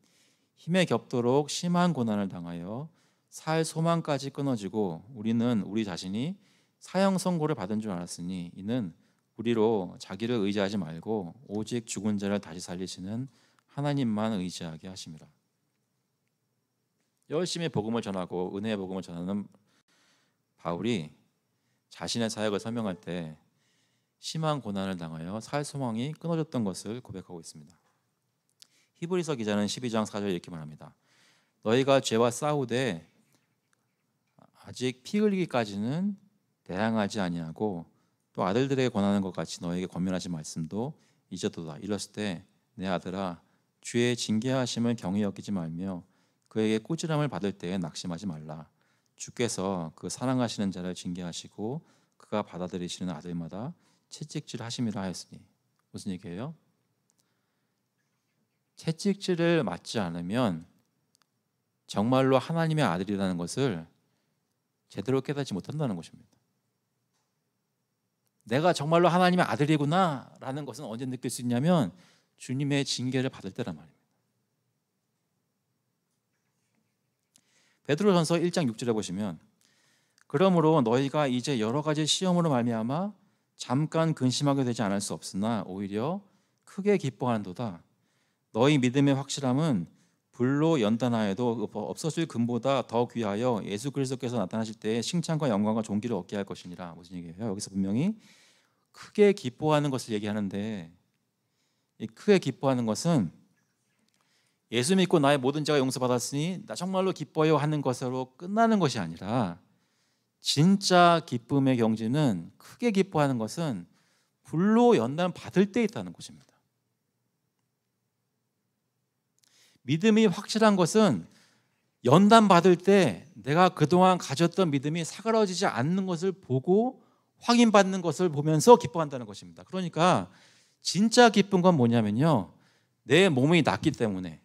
힘에 겹도록 심한 고난을 당하여 살 소망까지 끊어지고 우리는 우리 자신이 사형 선고를 받은 줄 알았으니 이는 우리로 자기를 의지하지 말고 오직 죽은 자를 다시 살리시는 하나님만 의지하게 하심이라. 열심히 복음을 전하고 은혜의 복음을 전하는 바울이 자신의 사역을 설명할 때 심한 고난을 당하여 살 소망이 끊어졌던 것을 고백하고 있습니다. 히브리서 기자는 12장 4절에 이렇게 말합니다. 너희가 죄와 싸우되 아직 피 흘리기까지는 대항하지 아니하고 또 아들들에게 권하는 것 같이 너에게 권면하신 말씀도 잊었도다. 이랬을 때 내 아들아, 주의 징계하심을 경히 여기지 말며 그에게 꾸지람을 받을 때에 낙심하지 말라. 주께서 그 사랑하시는 자를 징계하시고 그가 받아들이시는 아들마다 채찍질하심이라 하였으니. 무슨 얘기예요? 채찍질을 맞지 않으면 정말로 하나님의 아들이라는 것을 제대로 깨닫지 못한다는 것입니다. 내가 정말로 하나님의 아들이구나 라는 것은 언제 느낄 수 있냐면 주님의 징계를 받을 때란 말입니다. 베드로전서 1장 6절에 보시면 그러므로 너희가 이제 여러 가지 시험으로 말미암아 잠깐 근심하게 되지 않을 수 없으나 오히려 크게 기뻐하는도다. 너희 믿음의 확실함은 불로 연단하여도 없어질 금보다 더 귀하여 예수 그리스도께서 나타나실 때에 칭찬과 영광과 존귀를 얻게 할 것이니라. 무슨 얘기예요? 여기서 분명히 크게 기뻐하는 것을 얘기하는데 이 크게 기뻐하는 것은 예수 믿고 나의 모든 죄가 용서받았으니 나 정말로 기뻐요 하는 것으로 끝나는 것이 아니라 진짜 기쁨의 경지는 크게 기뻐하는 것은 불로 연단 받을 때 있다는 것입니다. 믿음이 확실한 것은 연단 받을 때 내가 그동안 가졌던 믿음이 사그라지지 않는 것을 보고 확인받는 것을 보면서 기뻐한다는 것입니다. 그러니까 진짜 기쁜 건 뭐냐면요, 내 몸이 낫기 때문에,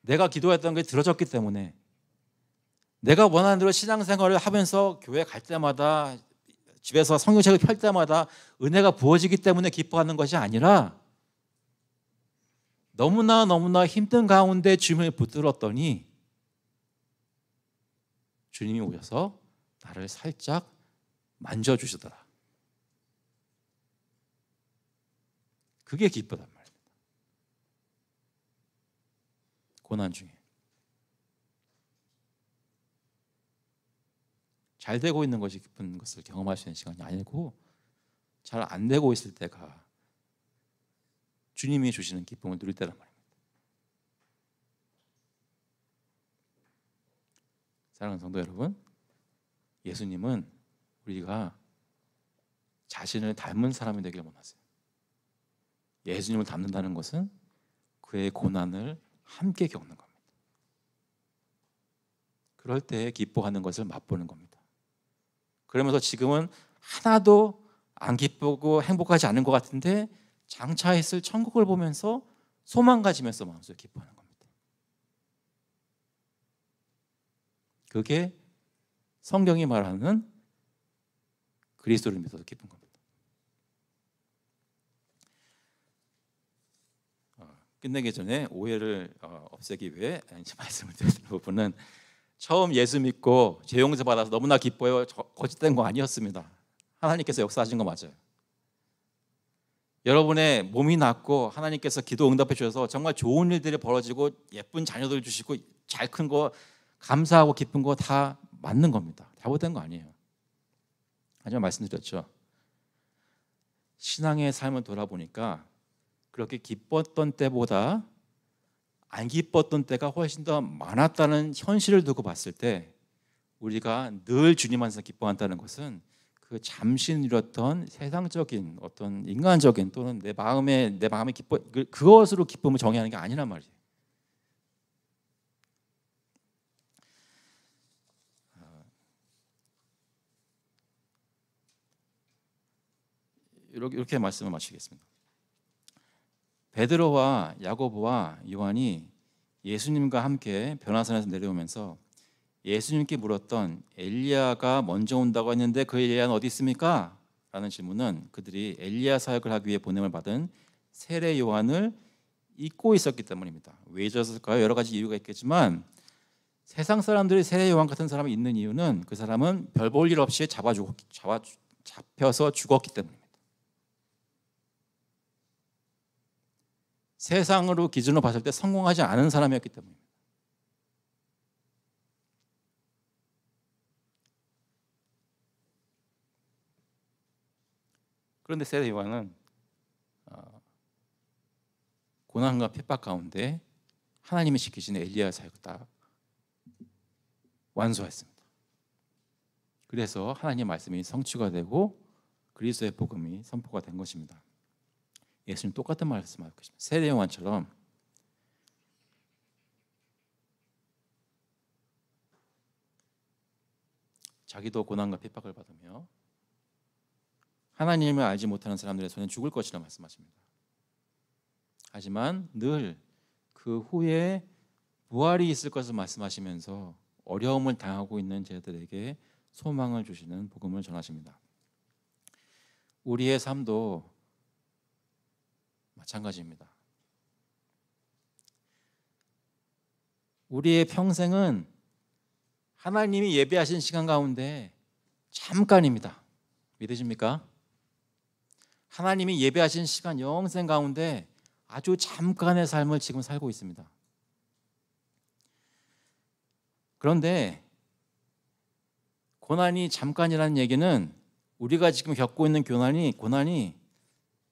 내가 기도했던 게 들어졌기 때문에, 내가 원하는 대로 신앙생활을 하면서 교회 갈 때마다 집에서 성경책을 펼 때마다 은혜가 부어지기 때문에 기뻐하는 것이 아니라 너무나 힘든 가운데 주님을 붙들었더니 주님이 오셔서 나를 살짝 만져주시더라. 그게 기쁘단 말입니다. 고난 중에 잘 되고 있는 것이 기쁜 것을 경험할 수 있는 시간이 아니고 잘 안 되고 있을 때가 주님이 주시는 기쁨을 누릴 때란 말입니다. 사랑하는 성도 여러분, 예수님은 우리가 자신을 닮은 사람이 되기를 원하세요. 예수님을 닮는다는 것은 그의 고난을 함께 겪는 겁니다. 그럴 때 기뻐하는 것을 맛보는 겁니다. 그러면서 지금은 하나도 안 기쁘고 행복하지 않은 것 같은데 장차 있을 천국을 보면서 소망 가지면서 마음속에 기뻐하는 겁니다. 그게 성경이 말하는 그리스도를 믿어서 기쁜 겁니다. 끝내기 전에 오해를 없애기 위해 말씀을 드리는 부분은 처음 예수 믿고 죄 용서 받아서 너무나 기뻐요, 거짓된 거 아니었습니다. 하나님께서 역사하신 거 맞아요. 여러분의 몸이 낫고 하나님께서 기도 응답해 주셔서 정말 좋은 일들이 벌어지고 예쁜 자녀들 주시고 잘 큰 거 감사하고 기쁜 거 다 맞는 겁니다. 잘못된 거 아니에요. 하지만 말씀드렸죠, 신앙의 삶을 돌아보니까 그렇게 기뻤던 때보다 안 기뻤던 때가 훨씬 더 많았다는 현실을 두고 봤을 때 우리가 늘 주님 안에서 기뻐한다는 것은 그 잠시 누렸던 세상적인 어떤 인간적인 또는 내 마음의 기뻐 그것으로 기쁨을 정의하는 게 아니란 말이에요. 이렇게 말씀을 마치겠습니다. 베드로와 야고보와 요한이 예수님과 함께 변화산에서 내려오면서 예수님께 물었던 엘리야가 먼저 온다고 했는데 그 엘리야는 어디 있습니까? 라는 질문은 그들이 엘리야 사역을 하기 위해 보냄을 받은 세례 요한을 잊고 있었기 때문입니다. 왜 잊었을까요? 여러 가지 이유가 있겠지만 세상 사람들이 세례 요한 같은 사람이 있는 이유는 그 사람은 별 볼 일 없이 잡혀서 죽었기 때문입니다. 세상으로 기준으로 봤을 때 성공하지 않은 사람이었기 때문입니다. 그런데 세례 요한은 고난과 핍박 가운데 하나님이 지키시는 엘리야 사역을 다 완수했습니다. 그래서 하나님의 말씀이 성취가 되고 그리스도의 복음이 선포가 된 것입니다. 예수님 똑같은 말씀하고 계십니다. 세례 요한처럼 자기도 고난과 핍박을 받으며 하나님을 알지 못하는 사람들의 손에 죽을 것이라 말씀하십니다. 하지만 늘 그 후에 부활이 있을 것을 말씀하시면서 어려움을 당하고 있는 저들에게 소망을 주시는 복음을 전하십니다. 우리의 삶도 마찬가지입니다. 우리의 평생은 하나님이 예배하신 시간 가운데 잠깐입니다. 믿으십니까? 하나님이 예배하신 시간 영생 가운데 아주 잠깐의 삶을 지금 살고 있습니다. 그런데 고난이 잠깐이라는 얘기는 우리가 지금 겪고 있는 고난이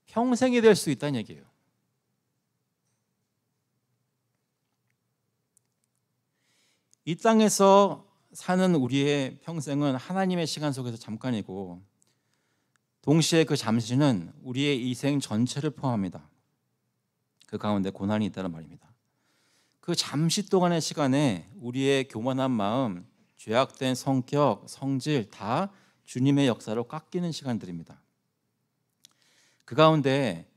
평생이 될 수 있다는 얘기예요. 이 땅에서 사는 우리의 평생은 하나님의 시간 속에서 잠깐이고 동시에 그 잠시는 우리의 이생 전체를 포함합니다. 그 가운데 고난이 있다는 말입니다. 그 잠시 동안의 시간에 우리의 교만한 마음, 죄악된 성격, 성질 다 주님의 역사로 깎이는 시간들입니다. 그 가운데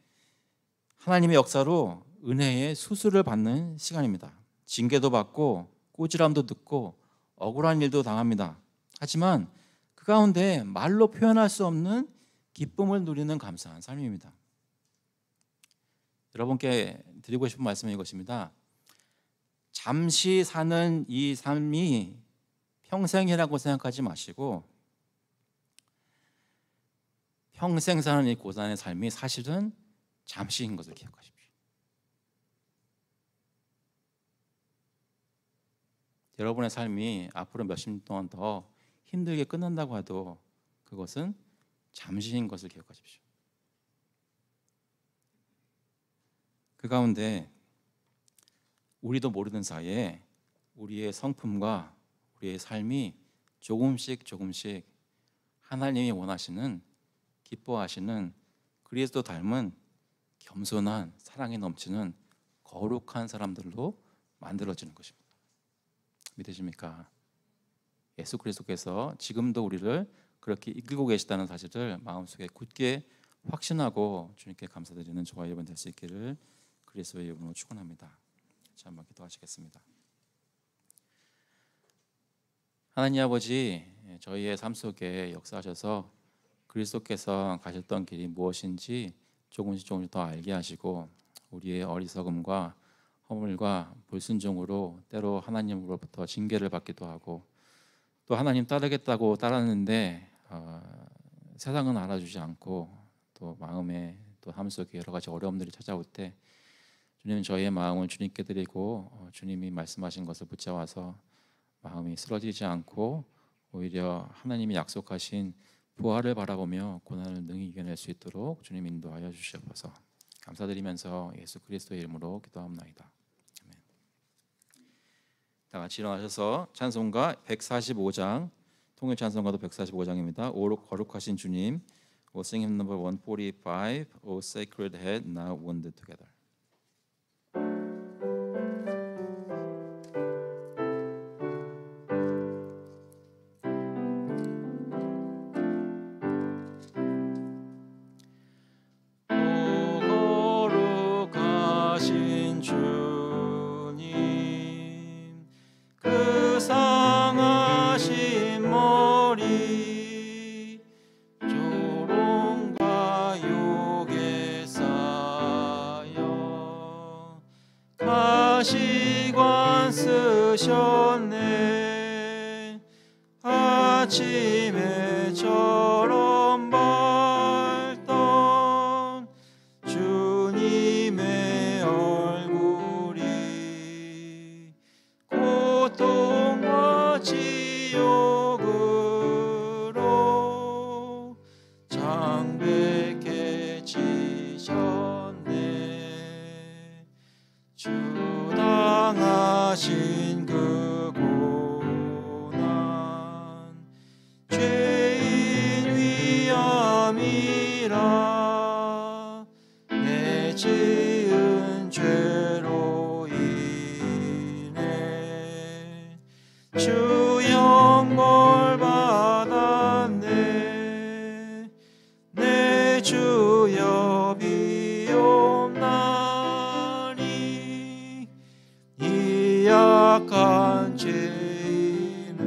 하나님의 역사로 은혜의 수술을 받는 시간입니다. 징계도 받고 꼬지람도 듣고 억울한 일도 당합니다. 하지만 그 가운데 말로 표현할 수 없는 기쁨을 누리는 감사한 삶입니다. 여러분께 드리고 싶은 말씀은 이것입니다. 잠시 사는 이 삶이 평생이라고 생각하지 마시고 평생 사는 이 고난의 삶이 사실은 잠시인 것을 기억하십시오. 여러분의 삶이 앞으로 몇십 년 동안 더 힘들게 끝난다고 해도 그것은 잠시인 것을 기억하십시오. 그 가운데 우리도 모르는 사이에 우리의 성품과 우리의 삶이 조금씩 하나님이 원하시는 기뻐하시는 그리스도 닮은 겸손한 사랑이 넘치는 거룩한 사람들로 만들어지는 것입니다. 믿으십니까? 예수 그리스도께서 지금도 우리를 그렇게 이끌고 계시다는 사실을 마음속에 굳게 확신하고 주님께 감사드리는 저와 여러분 될 수 있기를 그리스도의 이름으로 축원합니다. 자, 한번 기도하시겠습니다. 하나님 아버지, 저희의 삶 속에 역사하셔서 그리스도께서 가셨던 길이 무엇인지 조금씩 더 알게 하시고 우리의 어리석음과 허물과 불순종으로 때로 하나님으로부터 징계를 받기도 하고 또 하나님 따르겠다고 따랐는데 세상은 알아주지 않고 또 마음에 또 삶 속에 여러 가지 어려움들이 찾아올 때 주님 저희의 마음을 주님께 드리고 주님이 말씀하신 것을 붙잡아서 마음이 쓰러지지 않고 오히려 하나님이 약속하신 부활을 바라보며 고난을 능히 이겨낼 수 있도록 주님 인도하여 주시옵소서. 감사드리면서 예수 그리스도의 이름으로 기도합나이다. 아멘. 다 같이 일어나셔서 찬송가 145장 통일 찬송가도 145장입니다. 오 거룩하신 주님, we'll sing hymn number 145, O sacred head now wounded together. 가시관 쓰셨네. 아침에 처럼 밝던 주님의 얼굴이 고통과 지옥으로 장백해 지셨네. 주 당하신 그 고난 죄인 위함이라 내 지은 죄로 인해 주 영벌 받았네. 내 주여 비옵나이다. 악한 죄인은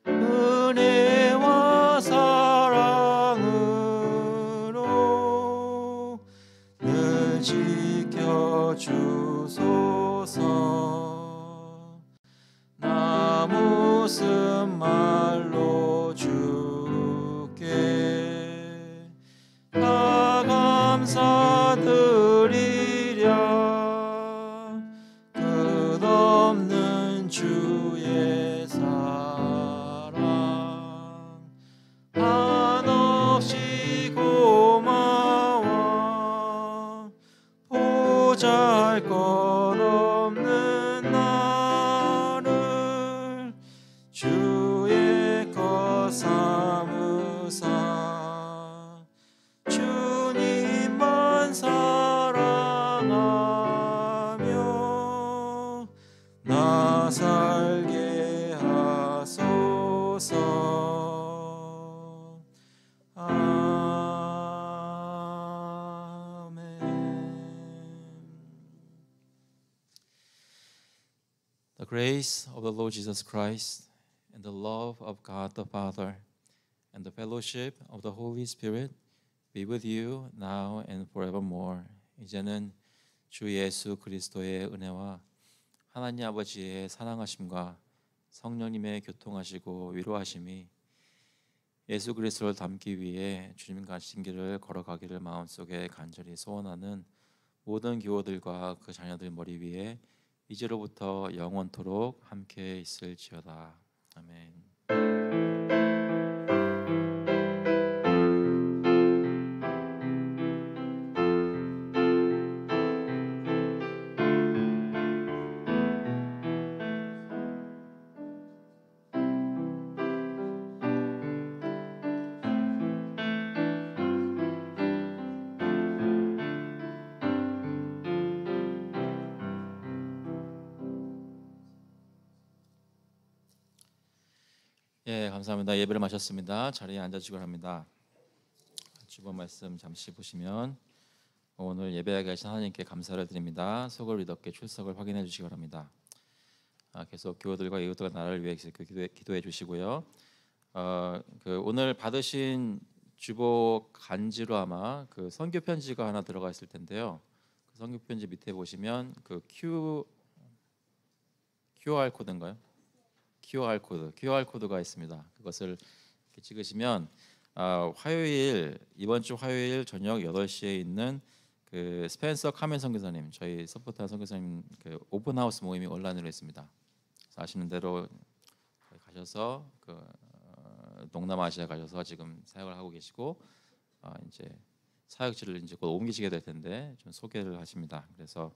은혜와 사랑으로 늘 지켜주소서. 나 무슨 말로 주께 다 감사드리랴. 끝없는 주의 사랑 한없이 고마워. 보잘것없는 나를 주의 것 삼으사 주님만 사랑하며 나 살게 하소서. The grace of the Lord Jesus Christ and the love of God the Father and the fellowship of the Holy Spirit be with you now and forevermore. 이제는 주 예수 그리스도의 은혜와 하나님 아버지의 사랑하심과 성령님의 교통하시고 위로하심이 예수 그리스도를 닮기 위해 주님 가신 길을 걸어가기를 마음속에 간절히 소원하는 모든 교우들과 그 자녀들 머리 위에 이제로부터 영원토록 함께 있을지어다. 아멘. 예, 감사합니다. 예배를 마쳤습니다. 자리에 앉아주시기 바랍니다. 주본 말씀 잠시 보시면 오늘 예배하게 계신 하나님께 감사를 드립니다. 속을 위덮게 출석을 확인해 주시기 바랍니다. 계속 교우들과 이웃들과 나를 위해 기도해 주시고요. 오늘 받으신 주보 간지로 아마 그 선교 편지가 하나 들어가 있을 텐데요. 그 선교 편지 밑에 보시면 그 QR 코드인가요? QR 코드가 있습니다. 그것을 이렇게 찍으시면 이번 주 화요일 저녁 8시에 있는 그 스펜서 카멘 선교사님, 저희 서포터 선교사님 그 오픈하우스 모임이 온라인으로 있습니다. 그래서 아시는 대로 가셔서 동남아시아 가셔서 지금 사역을 하고 계시고 이제 사역지를 이제 곧 옮기시게 될 텐데 좀 소개를 하십니다. 그래서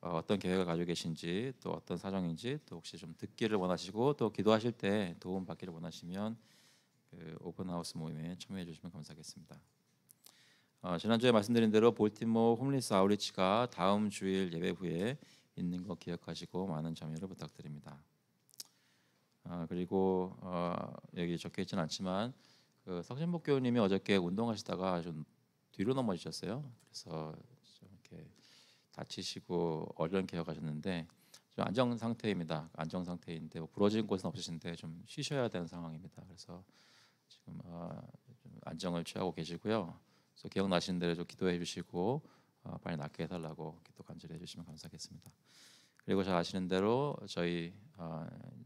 어떤 계획을 가지고 계신지 또 어떤 사정인지 또 혹시 좀 듣기를 원하시고 또 기도하실 때 도움 받기를 원하시면 그 오픈하우스 모임에 참여해 주시면 감사하겠습니다. 지난주에 말씀드린 대로 볼티모 홈리스 아우리치가 다음 주일 예배 후에 있는 거 기억하시고 많은 참여를 부탁드립니다. 그리고 여기 적혀 있지는 않지만 그 석진복 교우님이 어저께 운동하시다가 좀 뒤로 넘어지셨어요. 그래서 좀 이렇게 다치시고 얼른 개혁하셨는데 좀 안정 상태입니다. 안정 상태인데 부러진 곳은 없으신데 좀 쉬셔야 되는 상황입니다. 그래서 지금 좀 안정을 취하고 계시고요. 그래서 기억나시는 대로 좀 기도해 주시고 빨리 낫게 해달라고 기도 간절히 해주시면 감사하겠습니다. 그리고 잘 아시는 대로 저희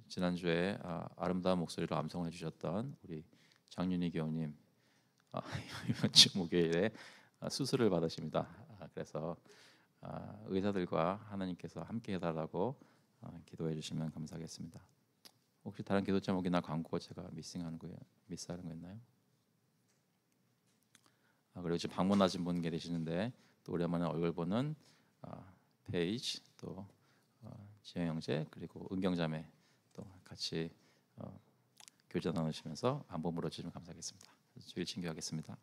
지난주에 아름다운 목소리로 암송해 주셨던 우리 장윤희 교우님 이번 주 목요일에 수술을 받으십니다. 그래서 의사들과 하나님께서 함께 해달라고 기도해 주시면 감사하겠습니다. 혹시 다른 기도 제목이나 광고 제가 미스하는 거 있나요? 그리고 지금 방문하신 분 계시는데 또 오랜만에 얼굴 보는 페이지 또 지영 형제 그리고 은경자매 또 같이 교제 나누시면서 안부 물어주시면 감사하겠습니다. 주일 친교하겠습니다.